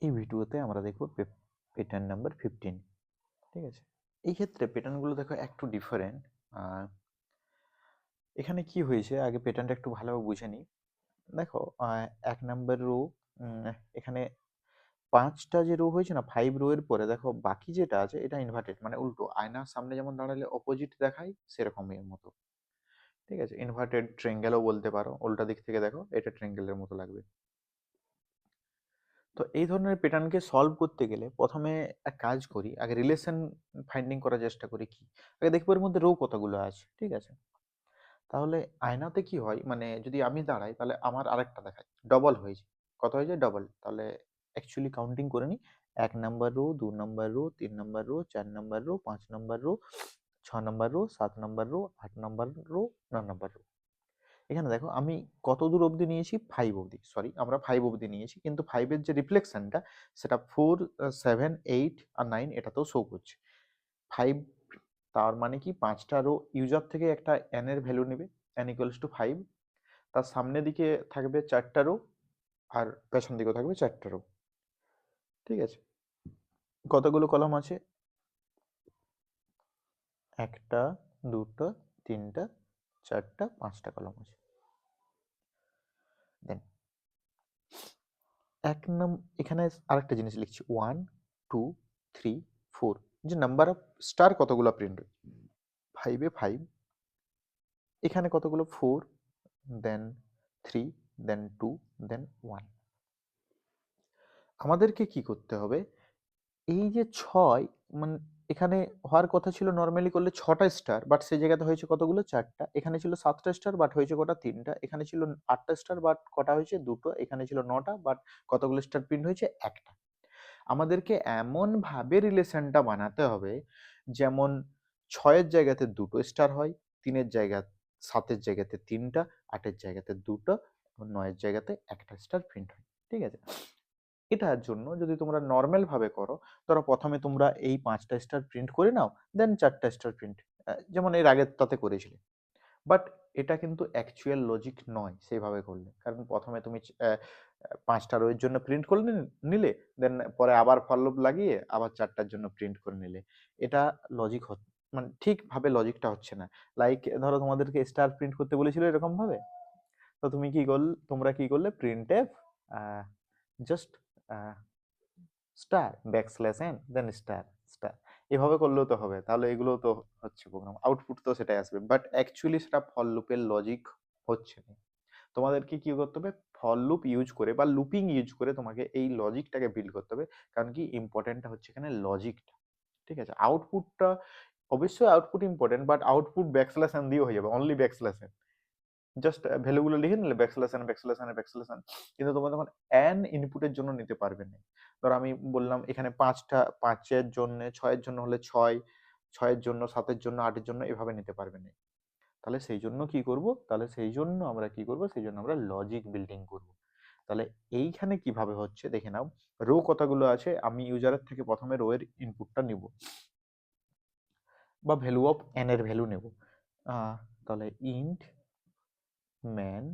এই ভিডিওতে আমরা দেখব প্যাটার্ন নাম্বার 15। ঠিক আছে, এই ক্ষেত্রে প্যাটার্নগুলো দেখো একটু ডিফারেন্ট। এখানে কি হয়েছে আগে প্যাটার্নটা একটু ভালোভাবে বুঝে নিই। দেখো, 1 নাম্বার রো, এখানে 5টা যে রো হয়েছে না, 5 রো এর পরে দেখো বাকি যেটা আছে এটা ইনভার্টেড, মানে উল্টো। আয়নার সামনে যেমন দাঁড়ালে অপোজিট দেখায়, সেরকমই এর মতো। ঠিক আছে, ইনভার্টেড ট্রায়াঙ্গেলও বলতে পারো। উল্টা দিক থেকে দেখো, এটা ট্রায়াঙ্গেলের মতো লাগবে। তো এই ধরনের প্যাটার্নকে সলভ করতে গেলে প্রথমে এক কাজ করি, আগে রিলেশন ফাইন্ডিং করার চেষ্টা করি। কি, আগে দেখবো এর মধ্যে রো কতগুলো আছে। ঠিক আছে, তাহলে আয়নাতে কি হয়, মানে যদি আমি দাঁড়াই তাহলে আমার আরেকটা দেখায় ডবল হয়েছে। কত হয়েছে? ডবল। তাহলে অ্যাকচুয়ালি কাউন্টিং করে নি। 1 number rho, 2 number rho, 3 number rho, 4 number rho, 5 number rho, 6 number rho, 7 number rho, 8 number rho, 9 number rho. এখানে দেখো আমি কত দূর অবধি নিয়েছি, 5 অবধি। সরি, আমরা 5 অবধি নিয়েছি, কিন্তু 5 এর যে রিফ্লেকশনটা সেটা 4, 7, 8 আর 9 এটাতেও শো করছে। 5, তার মানে কি 5টা রো ইউজার থেকে একটা n এর ভ্যালু নেবে, n ইকুয়ালস টু 5। তার সামনের দিকে থাকবে 4টা রো, আর পেছন দিকেও থাকবে 4টা রো। ঠিক আছে, কতগুলো কলাম আছে? 1টা, 2টা, 3টা, 4টা, 5টা কলাম আছে। দেন এখানে আরেকটা জিনিস লিখছি, 1, 2, 3, 4। যে নাম্বার অফ স্টার কতগুলো প্রিন্ট হয়, 5 এ 5, এখানে কতগুলো? 4, দেন 3, দেন 2, দেন 1। আমাদেরকে কি করতে হবে, এই যে 6, মানে এখানে হওয়ার কথা ছিল নর্মালি করলে 6টা স্টার, বাট সেই জায়গাতে হয়েছে কতগুলো? 4টা। এখানে ছিল 7টা স্টার, বাট হয়েছে কটা? 3টা। এখানে ছিল 8টা স্টার, বাট কটা হয়েছে? 2টো। এখানে ছিল 9টা, বাট কতগুলো স্টার প্রিন্ট হয়েছে? একটা। আমাদেরকে এমন ভাবে রিলেশনটা বানাতে হবে যেমন 6-এর জায়গাতে 2টো স্টার হয়, 3-এর জায়গা 7-এর জায়গাতে 3টা, 8-এর জায়গাতে 2টো, এবং 9-এর জায়গাতে একটা স্টার প্রিন্ট হয়। ঠিক আছে, এটার জন্য যদি তোমরা নর্মাল ভাবে করো, ধরো প্রথমে তোমরা এই 5টা স্টার প্রিন্ট করে নাও, দেন 4টা স্টার প্রিন্ট, যেমন এর আগের তাতে করেছিলে। বাট এটা কিন্তু অ্যাকচুয়াল লজিক নয় সেইভাবে করলে। কারণ প্রথমে তুমি 5টা রো এর জন্য প্রিন্ট করে নিলে, দেন পরে আবার ফর লুপ লাগিয়ে আবার 4টার জন্য প্রিন্ট করে নিলে। এটা লজিক মানে ঠিকভাবে লজিকটা হচ্ছে না। লাইক ধরো তোমাদেরকে স্টার প্রিন্ট করতে বলেছিল এরকম ভাবে, তো তোমরা কি করলে? Printf just star backslash N then star star, এভাবে করলেও তো হবে। তাহলে এগুলো তো হচ্ছে প্রোগ্রাম, আউটপুট তো সেটাই আসবে, বাট অ্যাকচুয়ালি সেটা ফর লুপের লজিক হচ্ছে না। তোমাদেরকে কি করতে হবে, ফর লুপ ইউজ করে বা লুপিং ইউজ করে তোমাকে এই লজিকটাকে বিল্ড করতে হবে। কারণ কি, ইম্পর্টেন্টটা হচ্ছে এখানে লজিকটা। ঠিক আছে, আউটপুটটা অবশ্যই output important, but output backslash N দিয়েও হয়ে যাবে, অনলি ব্যাকস্ল্যাশ এন। জাস্ট ভ্যালুগুলো লিখে নিলে backslash N backslash N backslash N, কিন্তু তোমরা তখন এন ইনপুটের জন্য নিতে পারবে না। ধরো আমি বললাম এখানে 5এর জন্য, 6-এর জন্য হলে 6, 6-এর জন্য, 7-এর জন্য, 8-এর জন্য, এভাবে নিতে পারবে না। তাহলে সেই জন্য কি করব, সেই জন্য আমরা লজিক বিল্ডিং করব। তাহলে এইখানে কিভাবে হচ্ছে দেখে নাও। রো কতগুলো আছে, আমি ইউজারের থেকে প্রথমে রো এর ইনপুটটা নিব, বা ভ্যালু অফ এন এর ভ্যালু নেব। তাহলে ইন্ট ম্যান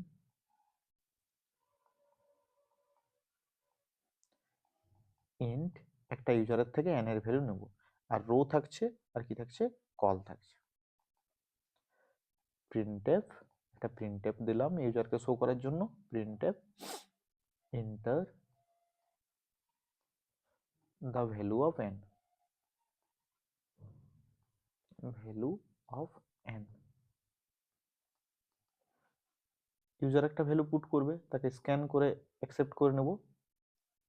ইন্ট একটা ইউজারের থেকে এন এর ভ্যালু নেব, আর রো থাকছে, আর কি থাকছে? কল থাকছে। প্রিন্টএফ, একটা প্রিন্টএফ দিলাম ইউজারকে শো করার জন্য। Printf enter the value of N, value of N. User একটা ভ্যালু পুট করবে, তাকে স্ক্যান করে অ্যাকসেপ্ট করে নেব।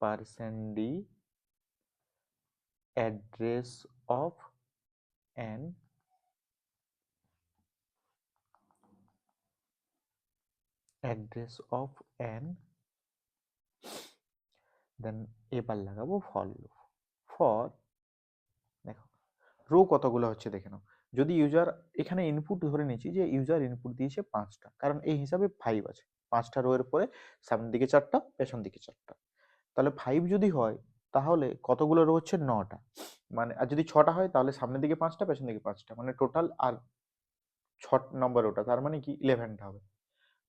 %d address of N, address of N, then এবার লাগাবো ফর লুপ। ফর, দেখো রো কতগুলো হচ্ছে দেখে নাও। যদি ইউজার এখানে ইনপুট ধরে নিচ্ছি যে ইউজার ইনপুট দিয়েছে 5টা, কারণ এই হিসাবে 5 আছে। 5টা রো এর পরে সামনের দিকে 4টা, পেছন দিকে 4টা। তাহলে 5 যদি হয় তাহলে কতগুলো রো হচ্ছে? 9টা। মানে আর যদি 6টা হয় তাহলে সামনের দিকে 5টা, পেছন দিকে 5টা, মানে টোটাল আর 6 নম্বর ওটা, তার মানে কি 11টা হবে।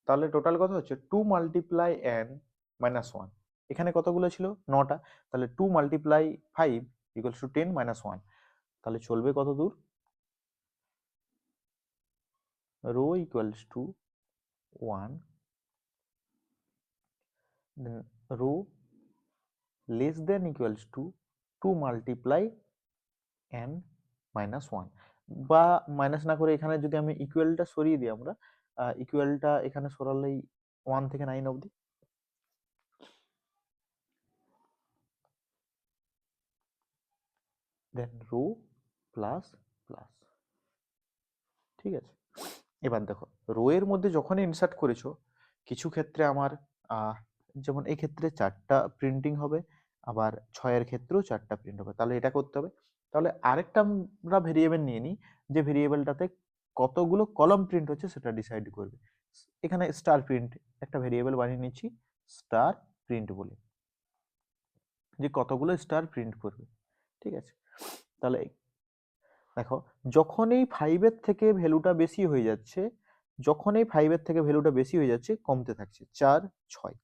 তাহলে টোটাল কত হচ্ছে? 2 × n - 1। এখানে কতগুলো ছিল 9টা, তাহলে 2 মাল্টিপ্লাই 5 ইকুয়ালস টু 10 মাইনাস 1, তাহলে চলবে কত দূর, row equals to 1, then row less than equals to 2 multiply n minus 1, বা মাইনাস না করে এখানে যদি আমি ইকুয়ালটা সরিয়ে দিই, আমরা ইকুয়ালটা এখানে সরালেই 1 থেকে 9 অবধি, দেন রো প্লাস প্লাস। ঠিক আছে, এবার দেখো রো এর মধ্যে যখনই ইনসার্ট করেছো, কিছু ক্ষেত্রে আমার যেমন এই ক্ষেত্রে 4টা প্রিন্টিং হবে, আবার 6-এর ক্ষেত্রেও 4টা প্রিন্ট হবে, তাহলে এটা করতে হবে। তাহলে আরেকটা আমরা ভেরিয়েবল নিয়ে নিই, যে ভেরিয়েবলটাতে কতগুলো কলাম প্রিন্ট হচ্ছে সেটা ডিসাইড করবে। এখানে স্টার প্রিন্ট একটা ভেরিয়েবল বানিয়ে নিচ্ছি, স্টার প্রিন্ট বলে, যে কতগুলো স্টার প্রিন্ট করবে। ঠিক আছে, তাহলে দেখো যখনই 5-এর থেকে ভ্যালুটা বেশি হয়ে যাচ্ছে, যখনই 5-এর থেকে ভ্যালুটা বেশি হয়ে যাচ্ছে কমতে থাকছে, 4 6,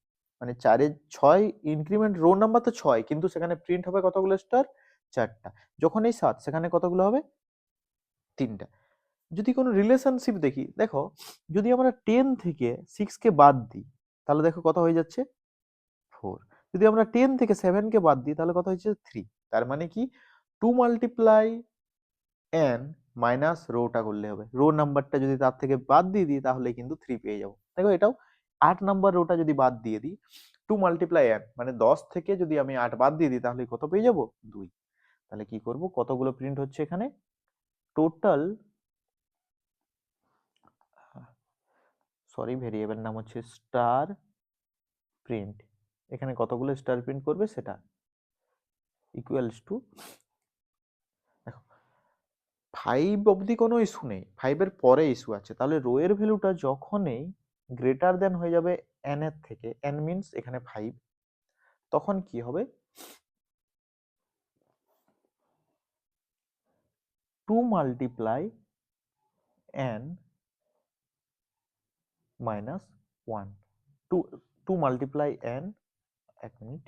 মানে 4-এ 6 ইনক্রিমেন্ট, রো নাম্বার তো 6 কিন্তু সেখানে প্রিন্ট হবে কতগুলো স্টার, 4টা। যখন এই 7 সেখানে কতগুলো হবে, 3টা। যদি কোনো রিলেশনশিপ দেখি, দেখো যদি আমরা 10 থেকে 6 কে বাদ দিই তাহলে দেখো কত হয়ে যাচ্ছে, 4। যদি আমরা 10 থেকে 7 কে বাদ দিই তাহলে কত হচ্ছে, 3। তার মানে কি 2 মাল্টিপ্লাই n মাইনাস রোটা করলে হবে, রো নাম্বারটা যদি তার থেকে বাদ দিয়ে দিই তাহলে কিন্তু 3 পেয়ে যাবো। দেখো এটাও 8 নাম্বার রোটা যদি বাদ দিয়ে দিই, 2 মাল্টিপ্লাই n মানে 10 থেকে যদি আমি 8 বাদ দিয়ে দিই তাহলে কত পেয়ে যাবো, 2। তাহলে কি করব, কতগুলো প্রিন্ট হচ্ছে এখানে, টোটাল, সরি ভেরিয়েবল নাম হচ্ছে স্টার প্রিন্ট, এখানে কতগুলো স্টার প্রিন্ট করবে সেটা ইকুয়ালস টু, দেখো 5 অবধি কোনো ইস্যু নেই, 5-এর পরে ইস্যু আছে, তাহলে রো এর ভ্যালুটা যখনই গ্রেটার দেন হয়ে যাবে n এর থেকে, n মিন্স এখানে 5, তখন কি হবে, 2 multiply n minus 1, 2 multiply n, এক minute,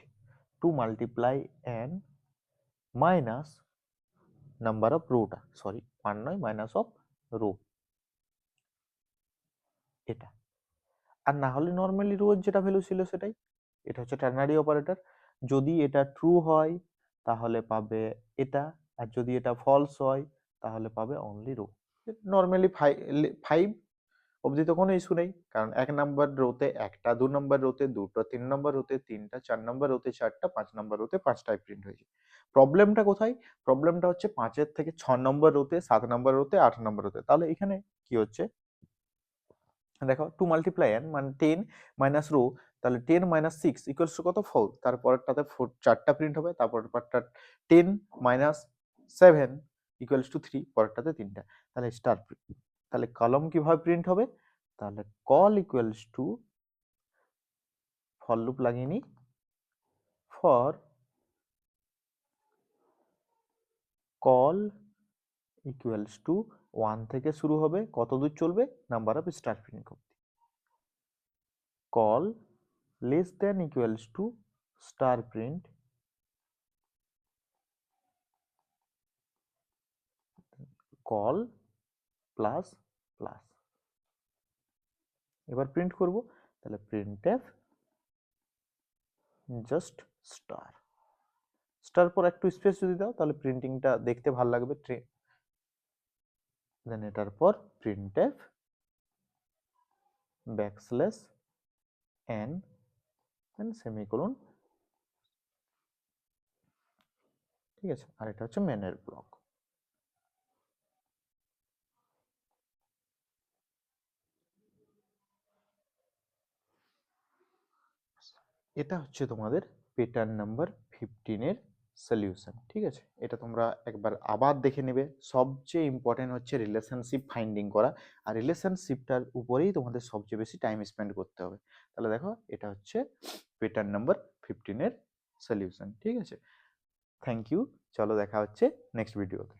2 multiply n minus number of rota, sorry 1 নয়, মাইনাস অফ রো, এটা। আর না হলে নর্মালি রো যেটা ভ্যালু ছিল সেটাই, এটা হচ্ছে টার্নারি অপারেটর, যদি এটা ট্রু হয় তাহলে পাবে এটা, আর যদি এটা ফলস হয় তাহলে পাবে অনলি রো। নর্মালি 5 অবধি তো কোনো ইস্যু নেই, কারণ 1 নাম্বার রোতে একটা, 2 নাম্বার রোতে দুটো, 3 নাম্বার রোতে তিনটা, 4 নাম্বার রোতে 4টা, 5 নাম্বার রোতে 5টাই প্রিন্ট হয়েছে। প্রবলেমটা কোথায়, প্রবলেমটা হচ্ছে 5-এর থেকে 6 নম্বর রোতে, 7 নম্বর রোতে, 8 নম্বর রোতে। তাহলে এখানে কি হচ্ছে, দেখো 2 মাল্টিপ্লাই n মানে 10 মাইনাস রো, তাহলে 10 মাইনাস 6 ইকুয়ালস টু কত, 4। তারপরটাতে 4টা প্রিন্ট হবে, তারপরটা 10 মাইনাস 7 ইকুয়ালস টু 3, পরেরটাতে 3টা, তাহলে স্টার প্রিন্ট। তাহলে কলম কিভাবে প্রিন্ট হবে, তাহলে call equals to, for loop লাগিয়ে নি, ফর কল ইকুয়ালস টু 1 থেকে শুরু হবে, কত দূর চলবে, নাম্বার অফ স্টার প্রিন্ট অবধি, call less than equals to star print call plus plus, এবার প্রিন্ট করব, তাহলে printf জাস্ট স্টার, স্টার পর একটু স্পেস যদি দাও তাহলে প্রিন্টিংটা দেখতে ভালো লাগবে, দেন এটার পর printf backslash n then semicolon. ঠিক আছে, আর এটা হচ্ছে মেনের ব্লক। এটা হচ্ছে তোমাদের প্যাটার্ন নাম্বার 15-এর সলিউশন। ঠিক আছে, এটা তোমরা একবার আবার দেখে নেবে। সবচেয়ে ইম্পর্টেন্ট হচ্ছে রিলেশনশিপ ফাইন্ডিং করা, আর রিলেশনশিপটার উপরেই তোমাদের সবচেয়ে বেশি টাইম স্পেন্ড করতে হবে। তাহলে দেখো এটা হচ্ছে প্যাটার্ন নাম্বার 15-এর সলিউশন। ঠিক আছে, থ্যাংক ইউ, চলো দেখা হচ্ছে নেক্সট ভিডিওতে।